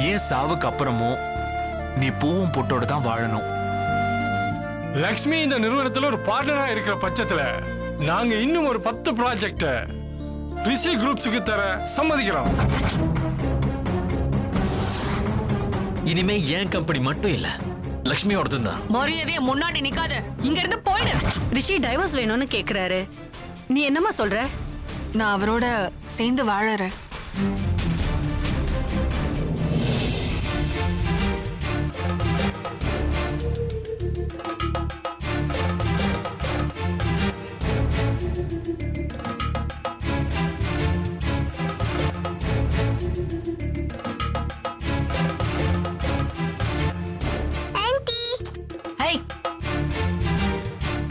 ஏன் சாவுக்கு அப்புறமும் நீ பூவும் பொட்டோட தான் வாழணும். லக்ஷ்மி இந்த நிறுவனத்துல ஒரு பார்ட்னரா இருக்கிற பட்சத்துல நாங்க இன்னும் ஒரு 10 ப்ராஜெக்ட ரிஷி குரூப்ஸுக்கு தர சம்மதிக்கிறோம். இனிமே ஏன் கம்பெனி மட்டும் இல்ல, லக்ஷ்மியோடது தான். மரியாதைய முன்னாடி நிக்காத, இங்க இருந்து போயிடு. ரிஷி டைவர்ஸ் வேணும்னு கேக்குறாரு, நீ என்னமா சொல்ற? நான் அவரோட சேர்ந்து வாழறேன்.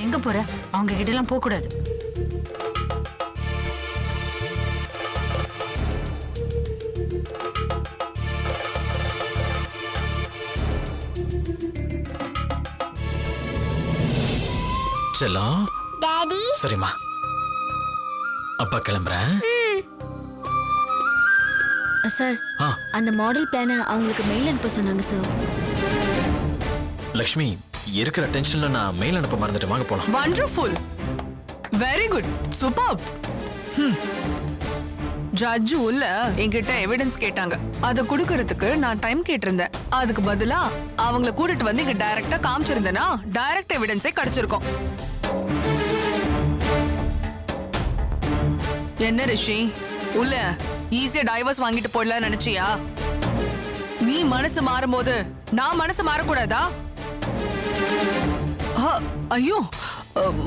எங்க போற? அவங்க கிட்ட எல்லாம் போக கூடாது. செல்லம். டாடி. சரிம்மா, அப்பா கிளம்புறேன். சார், அந்த மாடல் பிளானை அவங்களுக்கு மெயில் அனுப்ப சொன்னாங்க சார். லக்ஷ்மி, இருக்கிற டென்ஷன்ல நான் மெயில் அனுப்ப மறந்துட்டு வாங்க போலாம். Wonderful, very good, super. Judge உள்ள என்கிட்ட எவிடன்ஸ் கேட்டாங்க, அதை கொடுக்கறதுக்கு நான் டைம் கேட்டிருந்தேன். அதுக்கு பதிலா அவங்கள கூட்டிட்டு வந்து இங்க டைரக்டா காமிச்சிருந்தேன்னா டைரக்ட் எவிடன்ஸே கிடைச்சிருக்கும். என்ன ரிஷி, உள்ள ஈஸியா டைவர்ஸ் வாங்கிட்டு போயிடலாம் நினைச்சியா? நீ மனசு மாறும்போது நான் மனசு மாறக்கூடாதா? ஐயோ,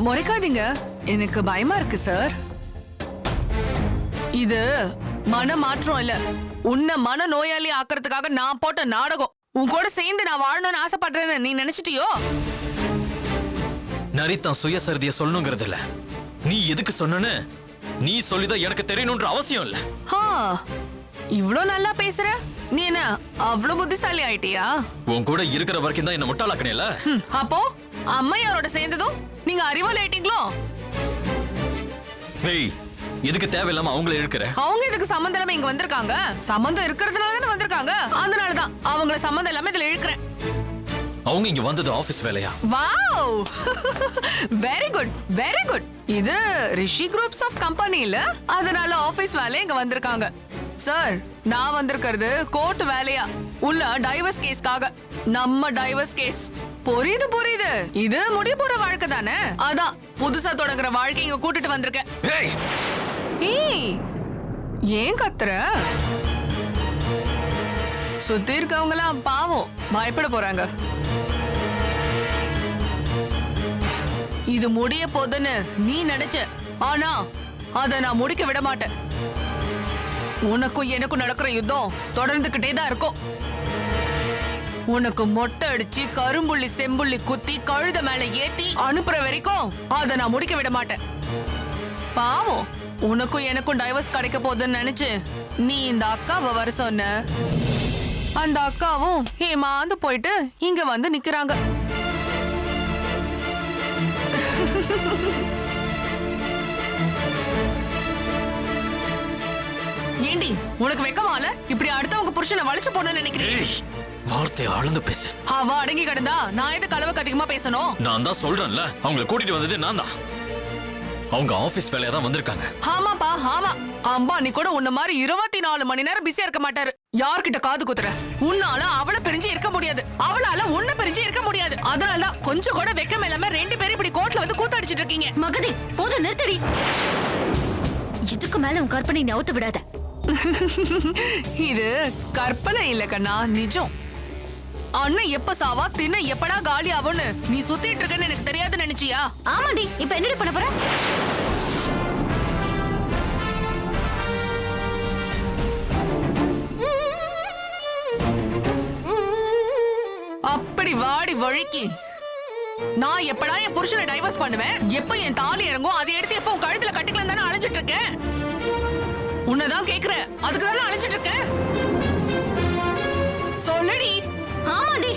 முறைக்காதீங்க, எனக்கு பயமா இருக்கு சார். இது மன மாற்றம் இல்ல, உன்னை மன நோயாளி ஆக்குறதுக்காக நான் போட்ட நாடகம். உன் கூட சேர்ந்து நான் வாழணும்னு ஆசைப்படுறேன்னு நீ நினைச்சிட்டியோ? நரித்தான் சுயசரிதிய சொல்லணுங்கிறது இல்ல, நீ எதுக்கு சொன்னன்னு நீ சொல்லிதான் எனக்கு தெரியணும்ன்ற அவசியம் இல்ல. இவ்ளோ நல்லா பேசுற, நீ என்ன அவ்வளவு புத்திசாலி ஆயிட்டியா? உன் கூட இருக்கிற வரைக்கும் தான் என்ன முட்டாளாக்கணில. அப்போ அம்மையாரோட சேர்ந்ததும் நீங்க அறிவாளி ஆயிட்டீங்களோ? ஏய், எதுக்கு தேவையில்லாம அவங்கள இழுக்கிற? அவங்க இதுக்கு சம்மந்தம் இல்லாம இங்க வந்திருக்காங்க. சம்மந்தம் இருக்கிறதுனால தானே வந்திருக்காங்க, அதனாலதான் அவங்கள சம்மந்தம் இல்லாம இதுல இழுக்கிறேன். அவங்க இங்க வந்தது ஆபீஸ் வேலையா? Wow, very good, very good. இது ரிஷி குரூப்ஸ் ஆஃப் கம்பெனி இல்ல, அதனால ஆபீஸ் வேலை இங்க வந்திருக்காங்க. சார், நான் வந்திருக்கிறது கோர்ட் வேலையா, உள்ள டைவர்ஸ் கேஸ்க்காக. நம்ம டைவர்ஸ் கேஸ். புரியுது புரியுது, இது முடிய போற வாழ்க்கை தானே, அதான் புதுசா தொடங்குற வாழ்க்கை இங்க கூட்டிட்டு வந்திருக்கேன். ஏய், ஏன் கத்துற? சுத்தி இருக்கவங்களாம் பாவம் பயப்பட போறாங்க. இது முடிய போதுன்னு நீ நினைச்ச, ஆனா அத நான் முடிக்க விட மாட்டேன். உனக்கும் எனக்கும் நடக்கிற யுத்தம் தொடர்ந்துகிட்டே தான் இருக்கும். உனக்கு மொட்டை அடிச்சு கரும்புள்ளி செம்புள்ளி குத்தி கழுத மேல ஏத்தி அனுப்புற வரைக்கும் அத நான் முடிக்க விட மாட்டேன். பாவம், உனக்கும் எனக்கும் டைவர்ஸ் கிடைக்க போதுன்னு நினைச்சு நீ இந்த அக்காவை வர சொன்ன. அந்த அக்காவும் ஏமாந்து போயிட்டு இங்க வந்து நிக்கிறாங்க. ஏண்டி, உனக்கு வெக்கமால இப்படி அடுத்தவங்க புருஷனை வளைச்சு போன நினைக்கிறேன்? வார்த்தையை ஆழ்ந்து பேசு. அவ அடங்கி கிடந்தா நான் எதுக்கு அளவுக்கு அதிகமா பேசணும்? நான் தான் சொல்றேன்ல, அவங்களை கூட்டிட்டு வந்தது நான் தான். அவங்க ஆபீஸ் வேலையா தான் வந்திருக்காங்க. ஆமாப்பா, ஆமா. அம்பானி கூட உன்ன மாதிரி 24 மணி நேரம் பிஸியா இருக்க மாட்டாரு. யார்கிட்ட காது குத்துற? உன்னால அவளை பிரிஞ்சு இருக்க முடியாது, அவளால உன்னை பிரிஞ்சு இருக்க முடியாது. அதனாலதான் கொஞ்சம் கூட வெக்கம் இல்லாம 2 பேரும் இப்படி கோர்ட்ல வந்து கூத்தடிச்சிட்டு இருக்கீங்க. மகதி, போதும் நிறுத்தடி. இதுக்கு மேல உன் கற்பனை நவுத்து விடாத. இது கற்பனை இல்ல கண்ணா, நிஜம். அண்ணன் எப்ப சாவா, தின்ன எப்படா காலி ஆகும்னு நீ சுத்திட்டு இருக்கன்னு எனக்கு தெரியாது நினைச்சியா? ஆமாடி, இப்ப என்னடி பண்ண போற? அப்படி வாடி வழுக்கி நான் எப்படா என் புருஷனை டைவர்ஸ் பண்ணுவேன், எப்ப என் தாலி இறங்கும் அதை எடுத்து எப்ப உன் கழுத்துல கட்டிக்கலாம் தானே அழைச்சிட்டு இருக்கேன். உன்னதான் கேக்குறேன், அதுக்கு தானே அழைச்சிட்டு இருக்கேன். சொல்லடி. ஆமாடி.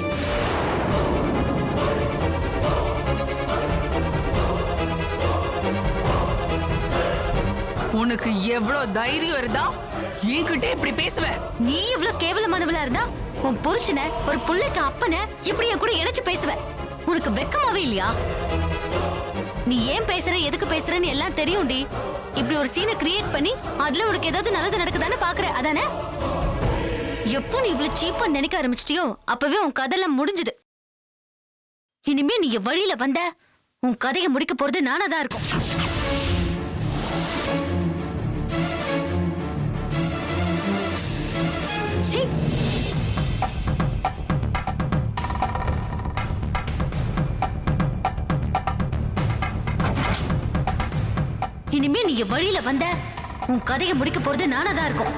உனக்கு எவ்வளவு தைரியம் இருந்தா என்கிட்ட இப்படி பேசுவ? நீ இவ்வளவு கேவலமானவளா இருந்தா உன் புருஷனை ஒரு புள்ளைக்கு அப்பனை இப்படி என் கூட இணைச்சு பேசுவ? உனக்கு வெக்கமாவே இல்லையா? நீ ஏன் பேசுற, எதுக்கு பேசுறன்னு எல்லாம் தெரியும்டி. இப்படி ஒரு சீனை கிரியேட் பண்ணி அதுல உனக்கு ஏதாவது நல்லது நடக்குதானே பாக்குற, அதானே? எப்போ நீ இவ்வளவு சீப்பா நினைக்க ஆரம்பிச்சிட்டியோ அப்பவே உன் கதையெல்லாம் முடிஞ்சுது. இனிமே நீ என் வழியில வந்த உன் கதையை முடிக்க போறது நானாதான் இருக்கும். சீ. இனிமே நீ என் வழியில வந்த உன் கதையை முடிக்க போறது நானாதான் இருக்கும்.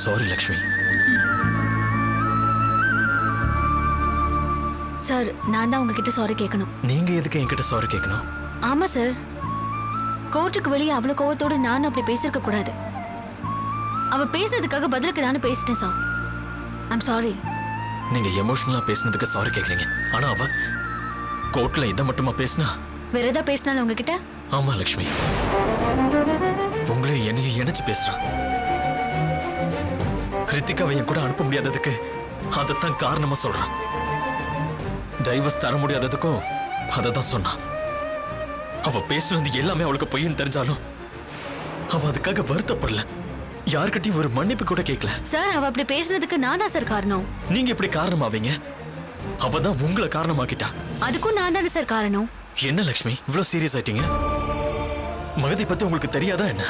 சாரி லக்ஷ்மி. சார், நான் தான் உங்ககிட்ட சாரி கேட்கணும். நீங்க எதுக்கு என்கிட்ட சாரி கேட்கணும்? ஆமா சார், கோர்ட்டுக்கு வெளியே அவ்வளவு கோவத்தோடு நானும் அப்படி பேசிருக்க கூடாது. அவ பேசுறதுக்காக பதிலுக்கு நானும் பேசிட்டேன் சார். I'm sorry. நீங்க எமோஷனலா பேசினதுக்கு சாரி கேக்குறீங்க. ஆனா அவ கோர்ட்ல இதை மட்டுமா பேசினா? வேற ஏதாவது பேசினாலும் உங்ககிட்ட? ஆமா லக்ஷ்மி, உங்களையும் என்னையும் இணைச்சு பேசுறா. கிருத்திகாவை என் கூட அனுப்ப முடியாததுக்கு அதைத்தான் காரணமா சொல்றான். டைவர்ஸ் தர முடியாததுக்கும் அதை தான் சொன்னான். அவ பேசுனது எல்லாமே அவளுக்கு பொய்ன்னு தெரிஞ்சாலும் அவ அதுக்காக வருத்தப்படல. யார்கிட்டயும் ஒரு மன்னிப்பு கூட கேட்கல. சார், அவ அப்படி பேசுனதுக்கு நான் தான் சார் காரணம். நீங்க எப்படி காரணமாவீங்க? அவ தான் உங்களை காரணமாக்கிட்டா. அதுக்கும் நான் தானே சார் காரணம். என்ன லக்ஷ்மி இவ்வளவு சீரியஸ் ஆயிட்டீங்க? மகதி பத்தி உங்களுக்கு தெரியாதா என்ன?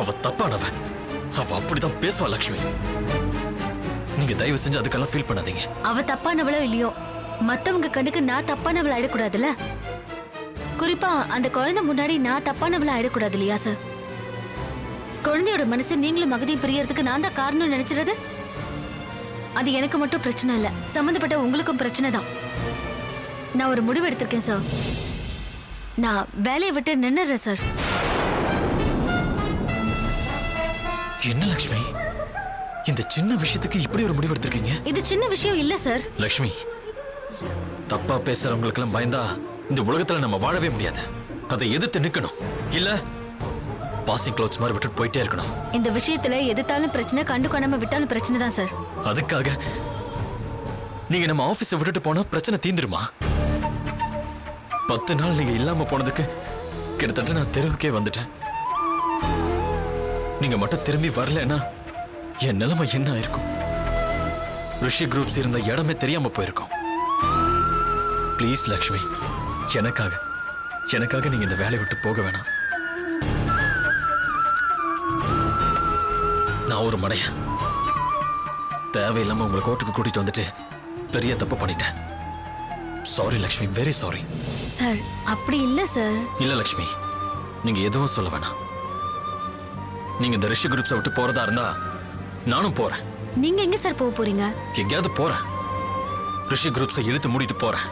அவ தப்பானவ. அவ அப்படிதான் பேசுவா லக்ஷ்மி. நீங்க தயவு செஞ்சு அதுக்கெல்லாம் ஃபீல் பண்ணாதீங்க. அவ தப்பானவளோ இல்லையோ, மத்தவங்க கண்ணுக்கு நான் தப்பானவள ஆயிடக்கூடாதுல்ல. குறிப்பா அந்த குழந்தை முன்னாடி நான் தப்பானவள ஆயிடக்கூடாது இல்லையா சார்? குழந்தையோட மனசு நீங்களும் மகதியும் பிரியறதுக்கு நான் தான் காரணம் நினைச்சிருது. அது எனக்கு மட்டும் பிரச்சனை இல்ல, சம்பந்தப்பட்ட உங்களுக்கும் பிரச்சனை தான். நான் ஒரு முடிவு எடுத்திருக்கேன் சார். நான் வேலையை விட்டு நின்னுறேன் சார். என்ன லக்ஷ்மி, இந்த சின்ன விஷயத்துக்கு இப்படி ஒரு முடிவு எடுத்திருக்கீங்க? இது சின்ன விஷயம் இல்ல சார். லக்ஷ்மி, தப்பா பேசுறவங்களுக்கு எல்லாம் பயந்தா இந்த உலகத்துல நம்ம வாழவே முடியாது. அதை எதிர்த்து நிக்கணும். இல்ல பாசிங் க்ளவுட்ஸ் மாதிரி விட்டு போயிட்டே இருக்கணும். இந்த விஷயத்துல எதிர்த்தாலும் பிரச்சனை, கண்டு காணாம விட்டாலும் பிரச்சனை தான் சார். அதுக்காக நீங்க நம்ம ஆபீஸை விட்டுட்டு போனா பிரச்சனை தீந்துருமா? 10 நாள் நீங்க இல்லாம போனதுக்கு கிட்டத்தட்ட நான் தெருவுக்கே வந்துட்டேன். நீங்க மட்டும் திரும்பி வரலன்னா என் நிலைமை என்ன ஆயிருக்கும்? ரிஷி குரூப்ஸ் இருந்த இடமே தெரியாம போயிருக்கும். ப்ளீஸ் லக்ஷ்மி, எனக்காக நீங்க இந்த வேலையை விட்டு போக வேணாம். நான் ஒரு மடையன். தேவையில்லாம உங்களை கோர்ட்டுக்கு கூட்டிட்டு வந்துட்டு பெரிய தப்பு பண்ணிட்டேன். Sorry Lakshmi, very sorry. Sir, அப்படி இல்ல சார். இல்ல லக்ஷ்மி, நீங்க எதுவும் சொல்ல வேணாம். நீங்க இந்த ரிஷி குரூப்ஸை விட்டு போறதா இருந்தா நானும் போறேன். நீங்க எங்க சார் போக போறீங்க? எங்கேயாவது போறேன். ரிஷி குரூப்ஸை இழுத்து மூடிட்டு போறேன்.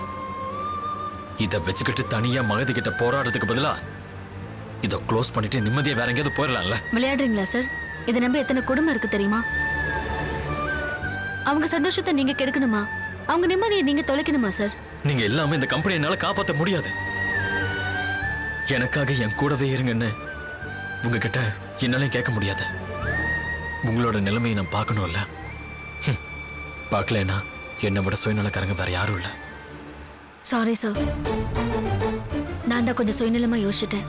இதை வச்சுக்கிட்டு தனியா மகதி கிட்ட போராடுறதுக்கு பதிலா இதை க்ளோஸ் பண்ணிட்டு நிம்மதியா வேற எங்கேயாவது போயிடலாம்ல. விளையாடுறீங்களா சார்? இதை நம்பி எத்தனை குடும்பம் இருக்கு தெரியுமா? அவங்க சந்தோஷத்தை நீங்க கெடுக்கணுமா? அவங்க நிம்மதியை நீங்க தொலைக்கணுமா சார்? நீங்க எல்லாமே இந்த கம்பெனி என்னால காப்பாற்ற முடியாது. எனக்காக என் கூடவே இருங்கன்னு உங்ககிட்ட என்னாலையும் கேட்க முடியாது. உங்களோட நிலைமையை நான் பார்க்கணும்ல. பார்க்கலன்னா என்னை விட சுயநலக்காரங்க வேற யாரும் இல்லை. சாரி சார், நான் தான் கொஞ்சம் சுயநலமா யோசிச்சிட்டேன்.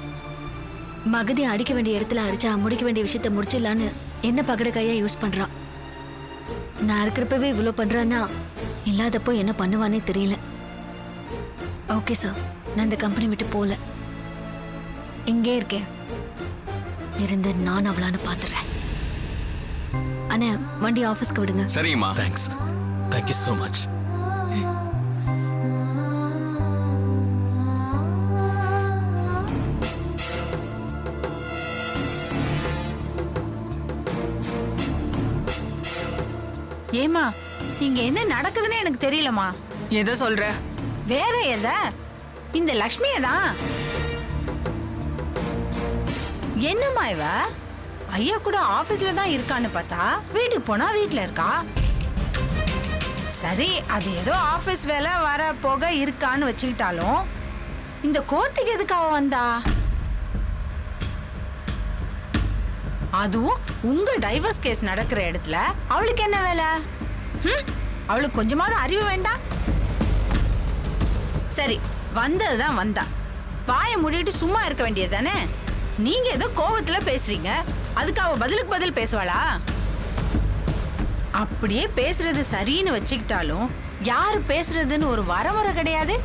மகதி அடிக்க வேண்டிய இடத்துல அடிச்சா முடிக்க வேண்டிய விஷயத்த முடிச்சிடலான்னு என்ன பகட கையா யூஸ் பண்றான். நான் இருக்கிறப்பவே இவ்வளோ பண்றான்னா இல்லாதப்போ என்ன பண்ணுவானே தெரியல. ஓகே சார், நான் இந்த கம்பெனி விட்டு போல, இங்கே இருக்கேன். இருந்து நான் அவளான்னு பாத்துறேன். அண்ணா, வண்டி ஆபீஸ்க்கு விடுங்க. சரிம்மா. தேங்க்ஸ். Thank you so much. ஏமா, இங்க என்ன நடக்குதுன்னு எனக்கு தெரியலமா. எதை சொல்ற? வேற எத? இந்த லக்ஷ்மியை தான். என்னம்மா இவ? ஐயா கூட ஆபீஸ்ல தான் இருக்கான்னு பார்த்தா வீட்டுக்கு போனா வீட்டுல இருக்கா. சரி அது ஏதோ ஆபீஸ் வேலை வர போக இருக்கான்னு வச்சுக்கிட்டாலும் இந்த கோர்ட்டுக்கு எதுக்கு அவ வந்தா? அதுவும் உங்க டைவர்ஸ் கேஸ் நடக்கிற இடத்துல அவளுக்கு என்ன வேலை? அவளுக்கு கொஞ்சமாவது அறிவு வேண்டாம்? சரி வந்ததுதான் வந்தா, வாயை மூடிட்டு சும்மா இருக்க வேண்டியது தானே. நீங்க ஏதோ கோவத்துல பேசுறீங்க, அதுக்கு அவ பதிலுக்கு பதில் பேசுவாளா? அப்படியே பேசுறது சரின்னு வச்சுக்கிட்டாலும் யாரு பேசுறதுன்னு ஒரு வரமுறை கிடையாது.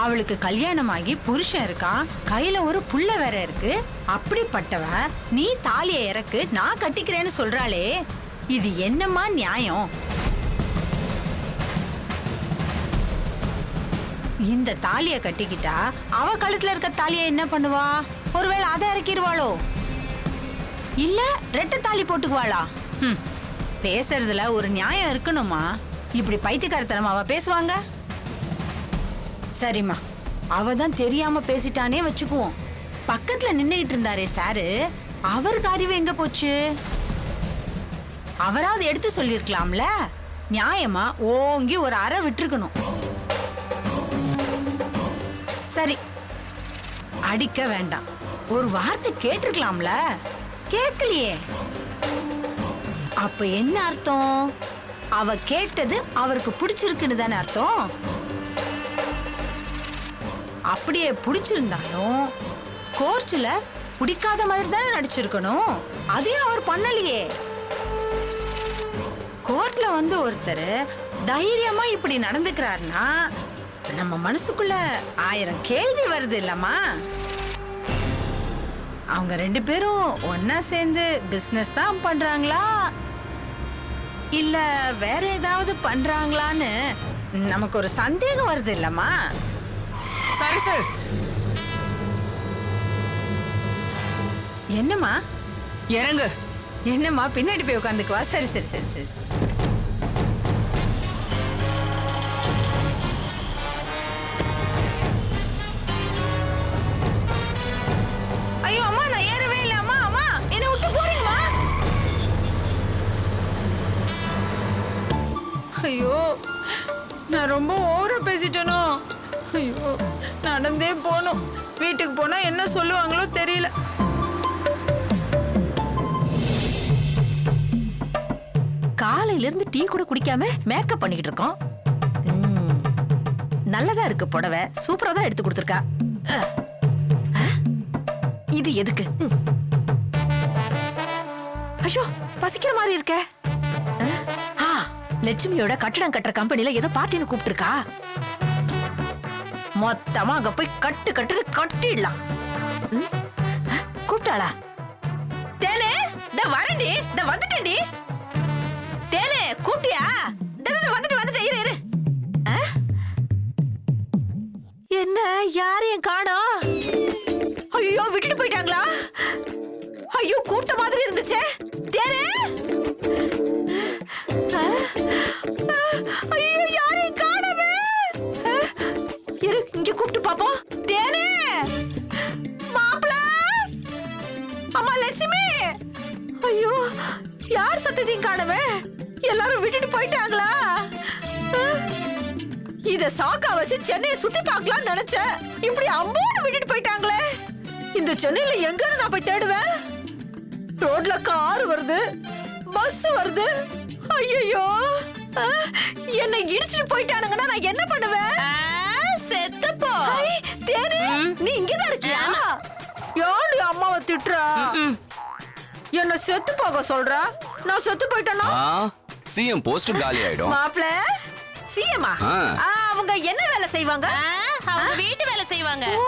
அவளுக்கு கல்யாணமாகி புருஷன் இருக்கான், கையில ஒரு புள்ள வேற இருக்கு. அப்படிப்பட்டவ நீ தாலியை இறக்கு நான் கட்டிக்கிறேன்னு சொல்றாளே, இது என்னம்மா நியாயம்? இந்த தாலியை கட்டிக்கிட்டா அவ கழுத்துல இருக்க தாலியை என்ன பண்ணுவா? ஒருவேளை அதை இறக்கிடுவாளோ, இல்ல ரெட்டை தாலி போட்டுக்குவாளா? பேசுறதுல ஒரு நியாயம் இருக்கணுமா? இப்படி பைத்தியக்காரத்தனமா அவ பேசுவாங்க? சரிம்மா, அவ தான் தெரியாம பேசிட்டானே வச்சுக்குவோம். பக்கத்துல நின்னுகிட்டு இருந்தாரே சாரு, அவருக்கு அறிவு எங்க போச்சு? அவராவது எடுத்து சொல்லிருக்கலாம்ல. நியாயமா ஓங்கி ஒரு அறை விட்டுருக்கணும். சரி அடிக்க வேண்டாம், ஒரு வார்த்தை கேட்டிருக்கலாம்ல, கேட்கலையே. அப்ப என்ன அர்த்தம்? அவ கேட்டது அவருக்கு பிடிச்சிருக்குன்னு தானே அர்த்தம். அப்படியே பிடிச்சிருந்தாலும் கோர்ட்ல பிடிக்காத மாதிரி தானே நடிச்சிருக்கணும். அதையும் அவர் பண்ணலையே. கோர்ட்ல வந்து ஒருத்தர் தைரியமா இப்படி நடந்துக்கிறாருன்னா நம்ம மனசுக்குள்ள 1000 கேள்வி வருது இல்லம்மா. அவங்க 2 பேரும் ஒன்னா சேர்ந்து பிசினஸ் தான் பண்றாங்களா இல்ல வேற ஏதாவது பண்றாங்களான்னு நமக்கு ஒரு சந்தேகம் வருது இல்லம்மா. சரி சார். என்னம்மா இறங்கு. என்னம்மா பின்னாடி போய் உட்காந்துக்குவா. சரி சரி சரி சரி. ஐயோ அம்மா, நான் ஏறவே இல்லை. அம்மா அம்மா என்ன விட்டு போறீங்கம்மா? ஐயோ நான் ரொம்ப ஓவரா பேசிட்டேனோ. ஐயோ நடந்தே போகணும். வீட்டுக்கு போனா என்ன சொல்லுவாங்களோ தெரியல. காலையில இருந்து டீ கூட குடிக்காம மேக்கப் பண்ணிக்கிட்டு இருக்கோம். நல்லதா இருக்கு புடவை, சூப்பரா தான் எடுத்து கொடுத்துருக்கா. இது எதுக்கு? ஐயோ பசிக்கிற மாதிரி இருக்க. லட்சுமியோட கட்டடம் கட்டுற கம்பெனில ஏதோ பார்ட்டின்னு கூப்பிட்டுருக்கா. மொத்தமா அங்க போய் கட்டு கட்டுன்னு கட்டிடலாம். கூப்பிட்டாளா? தேனே இந்த வரண்டி, இந்த வந்துட்டேன்டி. தேனே கூப்பிட்டியா? வந்துட்டு இரு இரு. என்ன யாரையும் காணோம்? ஐயோ விட்டுட்டு போயிட்டாங்களா? ஐயோ கூப்பிட்ட மாதிரி இருந்துச்சே. தேனே ஐயோ யாரையும் காணவே. இரு இங்க கூப்பிட்டு பாப்போம். தேனே மாப்பிள, அம்மா லட்சுமி. ஐயோ யார் சத்தத்தையும் காணவே. எல்லாரும் விட்டுட்டு போயிட்டாங்களா? இத சாக்கா வச்சு சென்னையை சுத்தி பார்க்கலாம்னு நினைச்சேன். இப்படி அம்போடு விட்டுட்டு போயிட்டாங்களே. இந்த சென்னையில எங்கன்னு நான் போய் தேடுவேன்? ரோட்ல கார் வருது, பஸ் வருது. ஐயோ என்னை இடிச்சிட்டு போயிட்டானுங்கன்னா நான் என்ன பண்ணுவேன்? செத்துப்போ. தேனே நீ இங்கதான் இருக்கியா? யாரு அம்மாவை திட்டுறா? என்ன செத்து போக சொல்றா? நான் செத்து போயிட்டேனா? சிஎம் போஸ்ட் காலி ஆயிடும். மாப்ள சிஎம்மா அவங்க என்ன வேலை செய்வாங்க? அவங்க வீட்டு வேலை செய்வாங்க. ஓ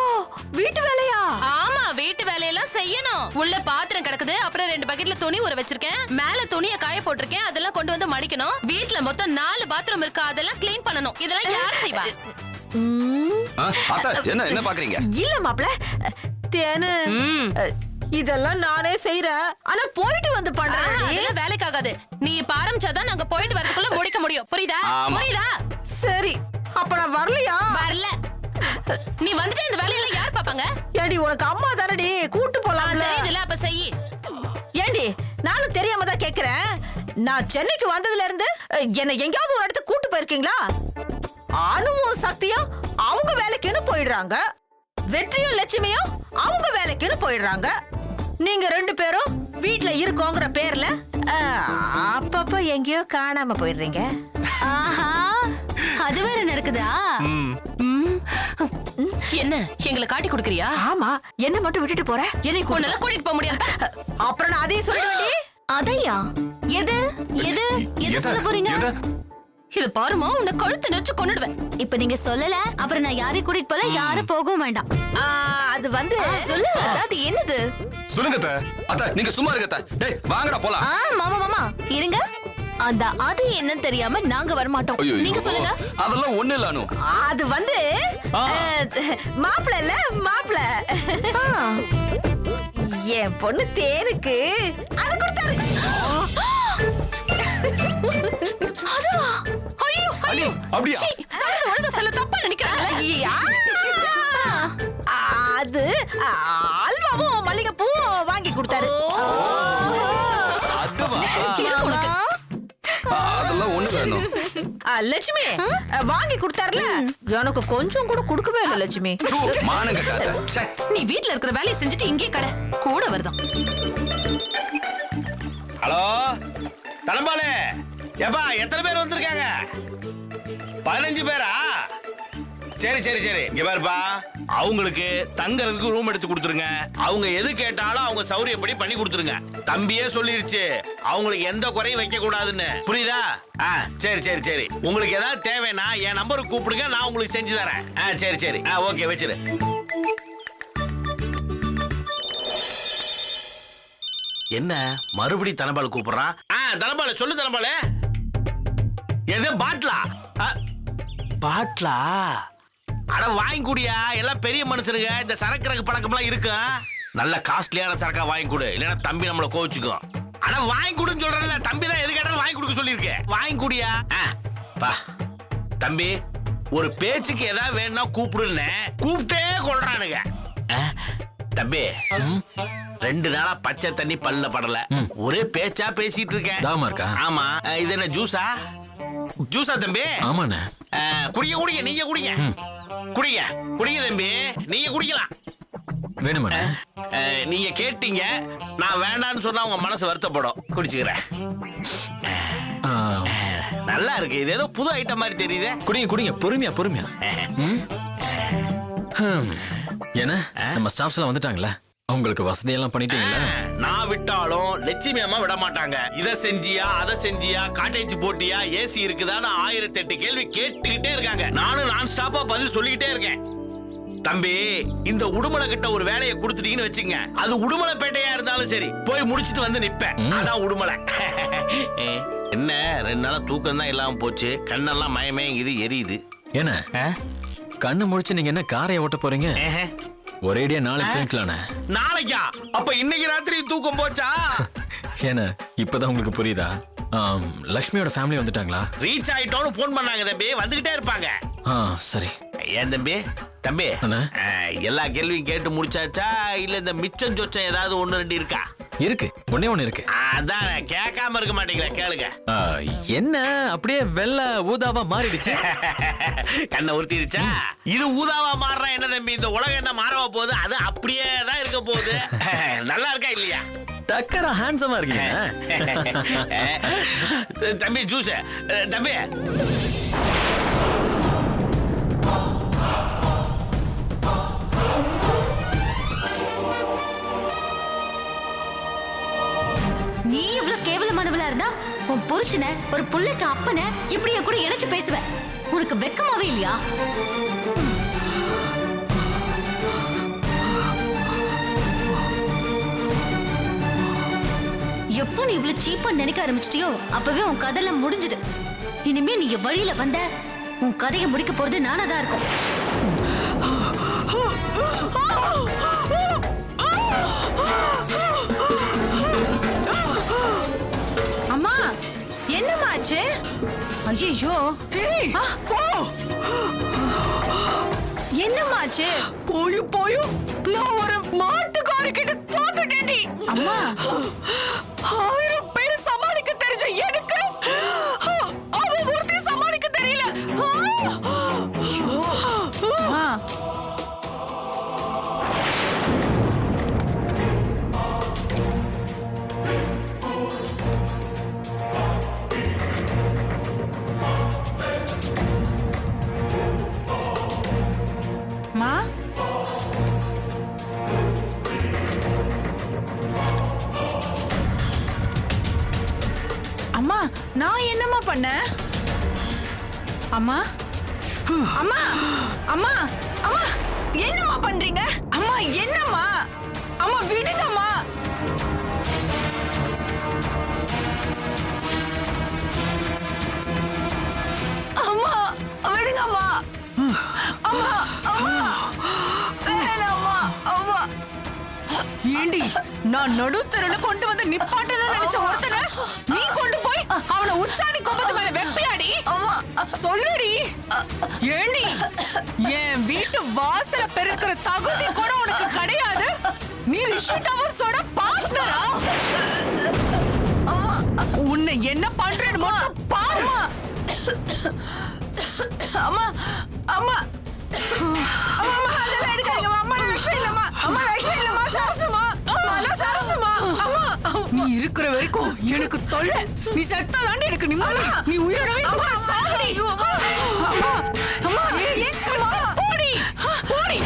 வீட்டு வேலையா? ஆமா வீட்டு வேலையெல்லாம் செய்யணும். உள்ள பாத்திரம் கிடக்குது, அப்புறம் 2 பக்கெட்ல துணி ஊற வச்சிருக்கேன், மேல துணியை காய போட்டிருக்கேன், அதெல்லாம் கொண்டு வந்து மடிக்கணும். வீட்ல மொத்தம் 4 பாத்ரூம் இருக்கு, அதெல்லாம் க்ளீன் பண்ணணும். இதெல்லாம் யார் செய்வா? அத்தா என்ன பாக்குறீங்க? இல்ல மாப்ள தேனு இதெல்லாம் நானே செய்யறேன். ஆனா போயிட்டு வந்து பண்றேன். அதெல்லாம் வேலைக்கு ஆகாது. நீ இப்ப ஆரம்பிச்சாதான் நாங்க போயிட்டு வரதுக்குள்ள முடிக்க முடியும். புரியுதா? புரியுதா? சரி அப்ப நான் வரலையா? வரல. நீ வந்துட்டு இந்த வேலையெல்லாம் யார் பாப்பாங்க? ஏடி உனக்கு அம்மா தானடி கூட்டு போலாம்ல. தெரியுதுல, அப்ப செய். ஏண்டி நானும் தெரியாம தான் கேக்குறேன். நான் சென்னைக்கு வந்ததுல இருந்து என்ன எங்கயாவது ஒரு இடத்துக்கு கூட்டு போயிருக்கீங்களா? அனுவும் சக்தியும் அவங்க வேலைக்குன்னு போயிடுறாங்க, வெற்றியும் லட்சுமியும் அவங்க வேலைக்குன்னு போயிடுறாங்க. நீங்க 2 பேரும் வீட்ல இருக்கோங்கிற பேர்ல அப்பப்ப எங்கேயோ காணாம போயிடுறீங்க. ஆஹா, அது வேற நடக்குதா? என்ன எங்களை காட்டி கொடுக்கறியா? ஆமா, என்ன மட்டும் விட்டுட்டு போற? என்னை உன்னால கூட்டிட்டு போக முடியாது. அப்புறம் நான் அதையும் சொல்லிடுவேன்டி. அதையா? எது எது எது சொல்ல போறீங்க? இது பாருமா, உன்னை கழுத்து நெச்சு கொன்னுடுவேன். இப்ப நீங்க சொல்லல, அப்புறம் நான் யாரையும் கூட்டிட்டு போல, யாரும் போகவும் வேண்டாம். அது வந்து சொல்லுங்க, அது என்னது? சொல்லுங்க அத்த, நீங்க சும்மா இருக்க அத்த. டேய் வாங்கடா போலாம். மாமா மாமா இருங்க. அந்த அது என்னன்னு தெரியாம நாங்க வரமாட்டோம். நீங்க சொல்லுங்க. அதெல்லாம் ஒண்ணு இல்ல அனு. அது வந்து மாப்பிள்ள இல்ல, மாப்பிள்ள. என் பொண்ணு தேருக்கு அது கொடுத்தாரு. அதுவா? ஐயோ அனி அப்படியா? ஒழுங்கா சொல்ல, தப்பா நினைக்கிறாங்களே. அது அல்வாவும் மல்லிகைப்பூவும் வாங்கி கொடுத்தாரு. அதெல்லாம் ஒண்ணு வேணும். லட்சுமி வாங்கி கொடுத்தாருல, எனக்கு கொஞ்சம் கூட கொடுக்கவே இல்லை லட்சுமி. மானம் கட்டாத. நீ வீட்ல இருக்கிற வேலையை செஞ்சுட்டு இங்கே கடை கூட வருதான். ஹலோ தனபாலு, ஏப்பா எத்தனை பேர் வந்திருக்காங்க? 15 பேரா? சரி சரி சரி, இங்க பாருப்பா, அவங்களுக்கு தங்கறதுக்கு ரூம் எடுத்து கொடுத்துருங்க. அவங்க எது கேட்டாலும் அவங்க சௌரியப்படி பண்ணி கொடுத்துருங்க. தம்பியே சொல்லிருச்சு, அவங்களுக்கு எந்த குறையும் வைக்க கூடாதுன்னு. புரியுதா? சரி சரி சரி, உங்களுக்கு ஏதாவது தேவைன்னா என் நம்பருக்கு கூப்பிடுங்க, நான் உங்களுக்கு செஞ்சு தரேன். சரி சரி, ஓகே வச்சிரு. என்ன மறுபடி தனபால் கூப்பிடுறான்? தனபால சொல்லு. தனபால எது பாட்லா? பாட்லா அட வாங்கி குடியா, எல்லாம் பெரிய மனுஷனுங்க, இந்த சரக்கு பழக்கம்லாம் இருக்கு. நல்ல காஸ்ட்லியான சரக்கா வாங்கி கொடு, இல்லைன்னா தம்பி நம்மள கோவிச்சுக்கும். ஆனா வாங்கி கொடுன்னு சொல்றேன்ல, தம்பி தான் எது கேட்டாலும் வாங்கி கொடுக்க சொல்லியிருக்கேன். வாங்கி குடியா. பா தம்பி, ஒரு பேச்சுக்கு ஏதாவது வேணும்னா கூப்பிடுன்னு கூப்பிட்டே கொள்றானுங்க. தம்பி 2 நாளா பச்சை தண்ணி பல்ல படல, ஒரே பேச்சா பேசிட்டு இருக்கேன். ஆமா, இது என்ன ஜூஸா? ஜூஸா தம்பி? ஆமாண்ணே. குடிங்க குடிங்க, நீங்க குடிங்க. குடிங்க குடிங்க தம்பி, நீங்க குடிக்கலாம். வேணுமா? நீங்க கேட்டீங்க, நான் வேண்டான்னு சொன்னா உங்க மனசு வருத்தப்படும். குடிச்சுக்கிறேன். நல்லா இருக்கு, இது ஏதோ புது ஐட்டம் மாதிரி தெரியுது. குடிங்க குடிங்க, பொறுமையா பொறுமையா. என்ன நம்ம ஸ்டாஃப்ஸ் எல்லாம் வந்துட்டாங்களா? உங்களுக்கு வசதியெல்லாம் பண்ணிட்டீங்களா? நான் விட்டாலும் லட்சுமி அம்மா விட மாட்டாங்க. இதை செஞ்சியா, அதை செஞ்சியா, காட்டேஜ் போட்டியா, ஏசி இருக்குதான்னு 1008 கேள்வி கேட்டுக்கிட்டே இருக்காங்க. நானும் நான் ஸ்டாப்பா பதில் சொல்லிக்கிட்டே இருக்கேன். தம்பி, இந்த உடுமலை கிட்ட ஒரு வேலையை கொடுத்துட்டீங்கன்னு வச்சுங்க, அது உடுமலைப்பேட்டையா இருந்தாலும் சரி, போய் முடிச்சிட்டு வந்து நிப்பேன். அதான் உடுமலை. என்ன 2 நாளா தூக்கம் தான் இல்லாம போச்சு, கண்ணெல்லாம் மயமயங்குது, எரியுது. என்ன கண்ணு முடிச்சு நீங்க என்ன காரை ஓட்ட போறீங்க? ஒரேடியா நாளைக்கு தூங்கலானே. நாளைக்கா? அப்ப இன்னைக்கு ராத்திரி தூக்கம் போச்சா? என்ன இப்பதான் உங்களுக்கு புரியுதா? லக்ஷ்மியோட ஃபேமிலி வந்துட்டாங்களா? ரீச் ஆயிட்டோன்னு போன் பண்ணாங்க தம்பி, வந்துகிட்டே இருப்பாங்க. சரி. ஏன் தம்பி? தம்பி எல்லா கேள்வியும் கேட்டு முடிச்சாச்சா, இல்ல இந்த மிச்சம் சொச்சம் ஏதாவது 1-2 இருக்கா? இருக்கு, ஒண்ணே இருக்கு. அதான் கேட்காம இருக்க மாட்டீங்களா, கேளுங்க. என்ன அப்படியே வெள்ளை ஊதாவா மாறிடுச்சு? கண்ணை உறுத்திடுச்சா? இது ஊதாவா மாறுறா என்ன தம்பி, இந்த உலகம் என்ன மாறவா போகுது? அது அப்படியே தான் இருக்க போகுது. நல்லா இருக்கா இல்லையா? டக்கரா ஹேண்ட்ஸமா இருக்கீங்க. தம்பி ஜூஸ். தம்பி நீ இவ்வளவு கேவலமானவளா இருந்தா உன் புருஷனை, ஒரு புள்ளைக்கு அப்பனை இப்படியே கூட இணைச்சு பேசுவேன். உனக்கு வெக்கமாவே இல்லையா? எப்போ நீ இவ்வளவு சீப்பா நினைக்க ஆரம்பிச்சிட்டியோ அப்பவே உன் கதையெல்லாம் முடிஞ்சது. இனிமே நீ வழியில வந்த உன் கதையை முடிக்க போறது நானாதான் இருக்கும். அம்மா என்னமாச்சு? ஐயோ என்னமாச்சு? போயும் நான் ஒரு மாட்டுக்காரி கிட்ட தோத்துட்டேன்டி. அம்மா 1000 பேரை சமாளிக்க தெரிஞ்ச எனக்கு நான் என்னம்மா பண்ணேன்? அம்மா அம்மா அம்மா அம்மா என்னம்மா பண்றீங்க? அம்மா என்னம்மா? அம்மா விடுங்கம்மா. அம்மா விடுங்கம்மா. அம்மா அம்மா வேணாம்மா. அம்மா ஏண்டி நான் நடுத்தரல கொண்டு வந்து நிப்பாட்டல நினைச்ச ஒருத்தனை நீ கொண்டு போய் அவனை உச்சாணி கொம்பத்து மேல வெப்பியாடி? சொல்லுடி. ஏண்டி என் வீட்டு வாசல பெருக்கிற தகுதி கூட உனக்கு கிடையாது. நீ ரிஷி டவர்ஸோட பார்ட்னரா? உன்னை என்ன பண்றேன்னு மட்டும் பாருமா. அம்மா அம்மா அம்மா அதெல்லாம் எடுக்காதீங்க. அம்மா லட்சுமி இல்லம்மா. அம்மா லட்சுமி இல்லம்மா. சரசுமா. அம்மா சரசுமா. அம்மா நீ இருக்கிற வரைக்கும் எனக்கு தொல்லை. நீ செத்தாதாண்டி எனக்கு நிம்மதி. நீ உயிரோடவே சாகடி. அம்மா அம்மா போடி போடி.